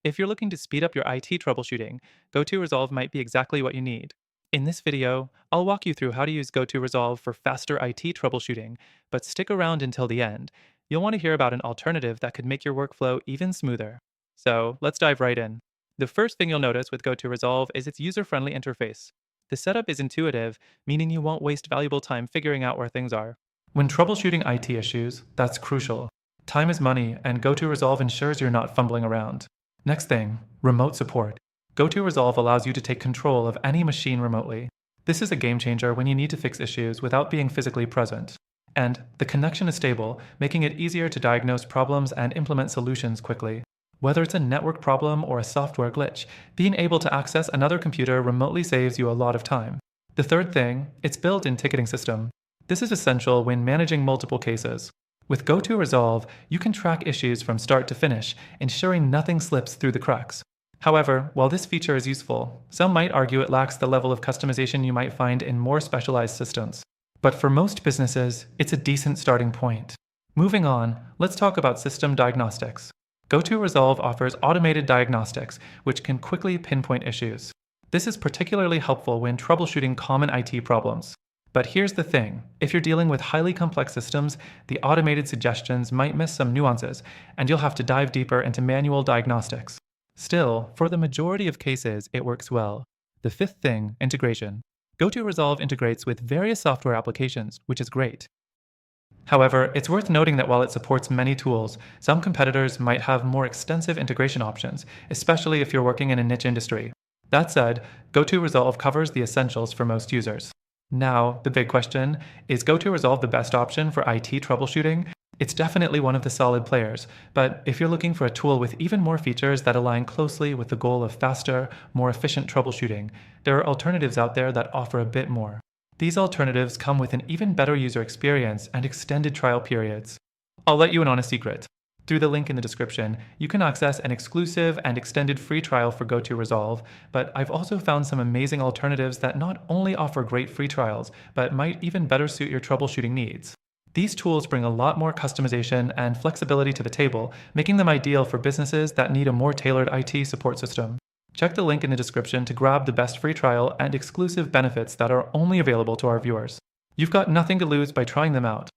If you're looking to speed up your IT troubleshooting, GoTo Resolve might be exactly what you need. In this video, I'll walk you through how to use GoTo Resolve for faster IT troubleshooting, but stick around until the end. You'll want to hear about an alternative that could make your workflow even smoother. So let's dive right in. The first thing you'll notice with GoTo Resolve is its user-friendly interface. The setup is intuitive, meaning you won't waste valuable time figuring out where things are. When troubleshooting IT issues, that's crucial. Time is money, and GoTo Resolve ensures you're not fumbling around. Next thing, remote support. GoTo Resolve allows you to take control of any machine remotely. This is a game changer when you need to fix issues without being physically present. And the connection is stable, making it easier to diagnose problems and implement solutions quickly. Whether it's a network problem or a software glitch, being able to access another computer remotely saves you a lot of time. The third thing, it's built-in ticketing system. This is essential when managing multiple cases. With GoTo Resolve, you can track issues from start to finish, ensuring nothing slips through the cracks. However, while this feature is useful, some might argue it lacks the level of customization you might find in more specialized systems. But for most businesses, it's a decent starting point. Moving on, let's talk about system diagnostics. GoTo Resolve offers automated diagnostics, which can quickly pinpoint issues. This is particularly helpful when troubleshooting common IT problems. But here's the thing, if you're dealing with highly complex systems, the automated suggestions might miss some nuances, and you'll have to dive deeper into manual diagnostics. Still, for the majority of cases, it works well. The fifth thing, integration. GoTo Resolve integrates with various software applications, which is great. However, it's worth noting that while it supports many tools, some competitors might have more extensive integration options, especially if you're working in a niche industry. That said, GoTo Resolve covers the essentials for most users. Now, the big question, is GoTo Resolve the best option for IT troubleshooting? It's definitely one of the solid players, but if you're looking for a tool with even more features that align closely with the goal of faster, more efficient troubleshooting, there are alternatives out there that offer a bit more. These alternatives come with an even better user experience and extended trial periods. I'll let you in on a secret. Through the link in the description, you can access an exclusive and extended free trial for GoTo Resolve, but I've also found some amazing alternatives that not only offer great free trials, but might even better suit your troubleshooting needs. These tools bring a lot more customization and flexibility to the table, making them ideal for businesses that need a more tailored IT support system. Check the link in the description to grab the best free trial and exclusive benefits that are only available to our viewers. You've got nothing to lose by trying them out.